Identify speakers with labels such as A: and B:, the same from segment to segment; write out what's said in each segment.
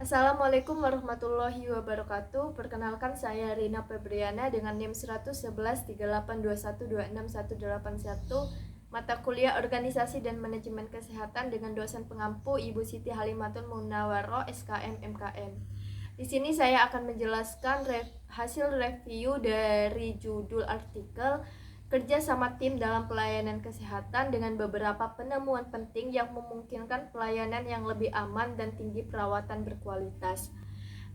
A: Assalamualaikum warahmatullahi wabarakatuh. Perkenalkan saya Rina Febriana dengan NIM 1113821261181 mata kuliah Organisasi dan Manajemen Kesehatan dengan dosen pengampu Ibu Siti Halimatun Munawwaroh SKM MKM. Di sini saya akan menjelaskan hasil review dari judul artikel Kerja sama tim dalam pelayanan kesehatan dengan beberapa penemuan penting yang memungkinkan pelayanan yang lebih aman dan tinggi perawatan berkualitas.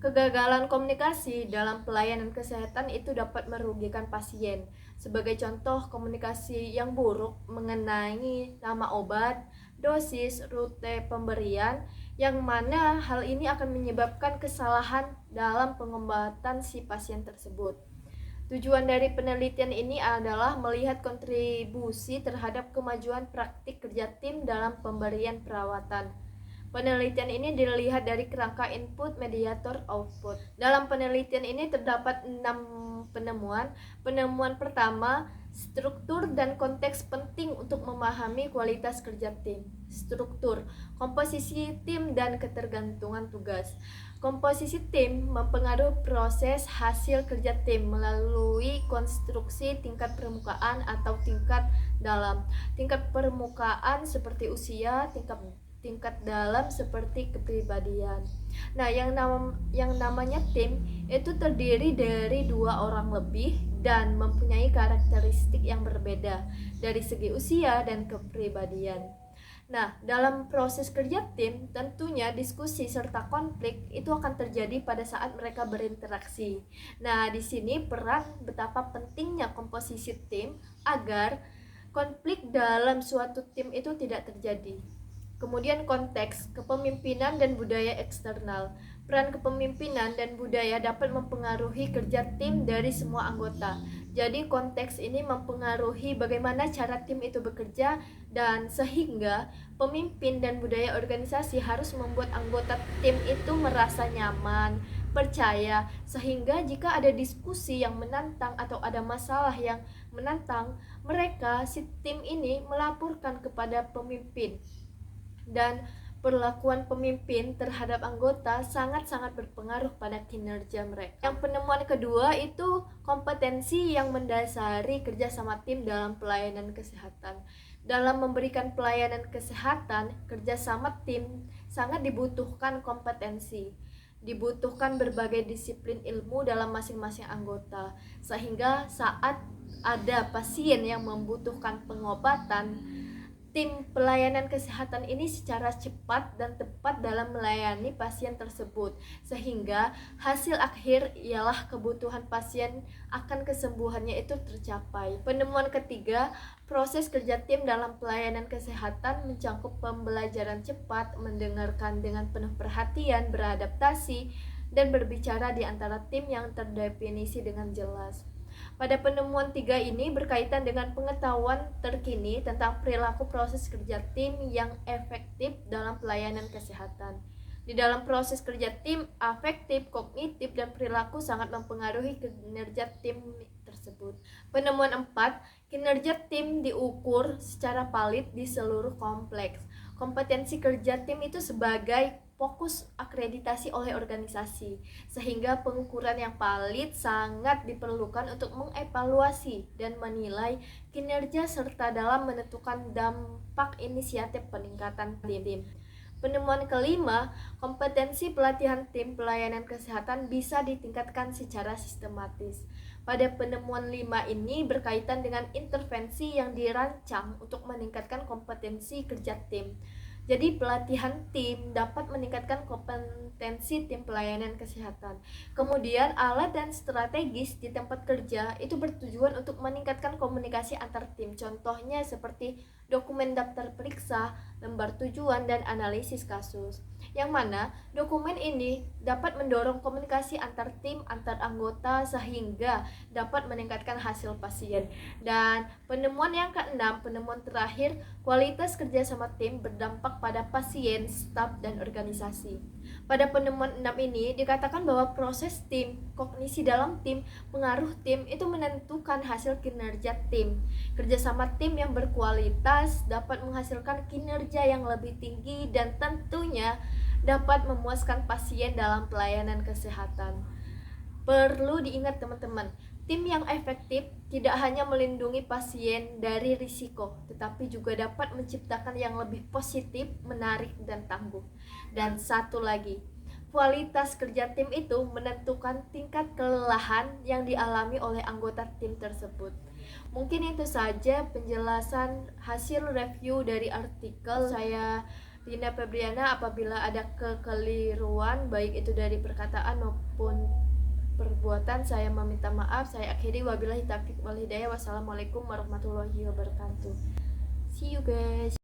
A: Kegagalan komunikasi dalam pelayanan kesehatan itu dapat merugikan pasien. Sebagai contoh, komunikasi yang buruk mengenai nama obat, dosis, rute pemberian, yang mana hal ini akan menyebabkan kesalahan dalam pengobatan si pasien tersebut. Tujuan dari penelitian ini adalah melihat kontribusi terhadap kemajuan praktik kerja tim dalam pemberian perawatan. Penelitian ini dilihat dari kerangka input, mediator, output. Dalam penelitian ini terdapat 6 penemuan. Penemuan pertama, struktur dan konteks penting untuk memahami kualitas kerja tim. Struktur, komposisi tim dan ketergantungan tugas. Komposisi tim mempengaruhi proses hasil kerja tim melalui konstruksi tingkat permukaan atau tingkat dalam. Tingkat permukaan seperti usia, tingkat dalam seperti kepribadian. Nah, yang namanya tim itu terdiri dari 2 orang lebih dan mempunyai karakteristik yang berbeda dari segi usia dan kepribadian. Nah, dalam proses kerja tim, tentunya diskusi serta konflik itu akan terjadi pada saat mereka berinteraksi. Nah, di sini peran betapa pentingnya komposisi tim agar konflik dalam suatu tim itu tidak terjadi. Kemudian konteks, kepemimpinan dan budaya eksternal. Peran kepemimpinan dan budaya dapat mempengaruhi kerja tim dari semua anggota. Jadi konteks ini mempengaruhi bagaimana cara tim itu bekerja dan sehingga pemimpin dan budaya organisasi harus membuat anggota tim itu merasa nyaman, percaya, sehingga jika ada diskusi yang menantang atau ada masalah yang menantang, mereka si tim ini melaporkan kepada pemimpin. Dan perlakuan pemimpin terhadap anggota sangat-sangat berpengaruh pada kinerja mereka. Yang penemuan kedua itu kompetensi yang mendasari kerjasama tim dalam pelayanan kesehatan. Dalam memberikan pelayanan kesehatan, kerjasama tim sangat dibutuhkan kompetensi. Dibutuhkan berbagai disiplin ilmu dalam masing-masing anggota, sehingga saat ada pasien yang membutuhkan pengobatan, tim pelayanan kesehatan ini secara cepat dan tepat dalam melayani pasien tersebut, sehingga hasil akhir ialah kebutuhan pasien akan kesembuhannya itu tercapai. Penemuan ketiga, proses kerja tim dalam pelayanan kesehatan mencangkup pembelajaran cepat, mendengarkan dengan penuh perhatian, beradaptasi, dan berbicara di antara tim yang terdefinisi dengan jelas. Pada penemuan 3 ini berkaitan dengan pengetahuan terkini tentang perilaku proses kerja tim yang efektif dalam pelayanan kesehatan. Di dalam proses kerja tim, afektif, kognitif, dan perilaku sangat mempengaruhi kinerja tim tersebut. Penemuan 4, kinerja tim diukur secara valid di seluruh kompleks. Kompetensi kerja tim itu sebagai fokus akreditasi oleh organisasi, sehingga pengukuran yang valid sangat diperlukan untuk mengevaluasi dan menilai kinerja serta dalam menentukan dampak inisiatif peningkatan tim. Penemuan kelima, kompetensi pelatihan tim pelayanan kesehatan bisa ditingkatkan secara sistematis. Pada penemuan 5 ini berkaitan dengan intervensi yang dirancang untuk meningkatkan kompetensi kerja tim. Jadi pelatihan tim dapat meningkatkan kompetensi tim pelayanan kesehatan. Kemudian alat dan strategis di tempat kerja itu bertujuan untuk meningkatkan komunikasi antar tim. Contohnya seperti dokumen daftar periksa, lembar tujuan, dan analisis kasus. Yang mana dokumen ini dapat mendorong komunikasi antar tim, antar anggota sehingga dapat meningkatkan hasil pasien. Dan penemuan yang keenam, penemuan terakhir, kualitas kerjasama tim berdampak pada pasien, staf, dan organisasi. Pada penemuan 6 ini dikatakan bahwa proses tim, kognisi dalam tim, pengaruh tim itu menentukan hasil kinerja tim. Kerjasama tim yang berkualitas dapat menghasilkan kinerja yang lebih tinggi dan tentunya dapat memuaskan pasien dalam pelayanan kesehatan. Perlu diingat teman-teman, tim yang efektif tidak hanya melindungi pasien dari risiko, tetapi juga dapat menciptakan yang lebih positif, menarik, dan tangguh. Dan satu lagi, kualitas kerja tim itu menentukan tingkat kelelahan yang dialami oleh anggota tim tersebut. Mungkin itu saja penjelasan hasil review dari artikel saya, Rina Febriana. Apabila ada kekeliruan baik itu dari perkataan maupun perbuatan, saya meminta maaf. Saya akhiri, wabillahi taufiq wal hidayah. Wassalamualaikum warahmatullahi wabarakatuh. See you guys.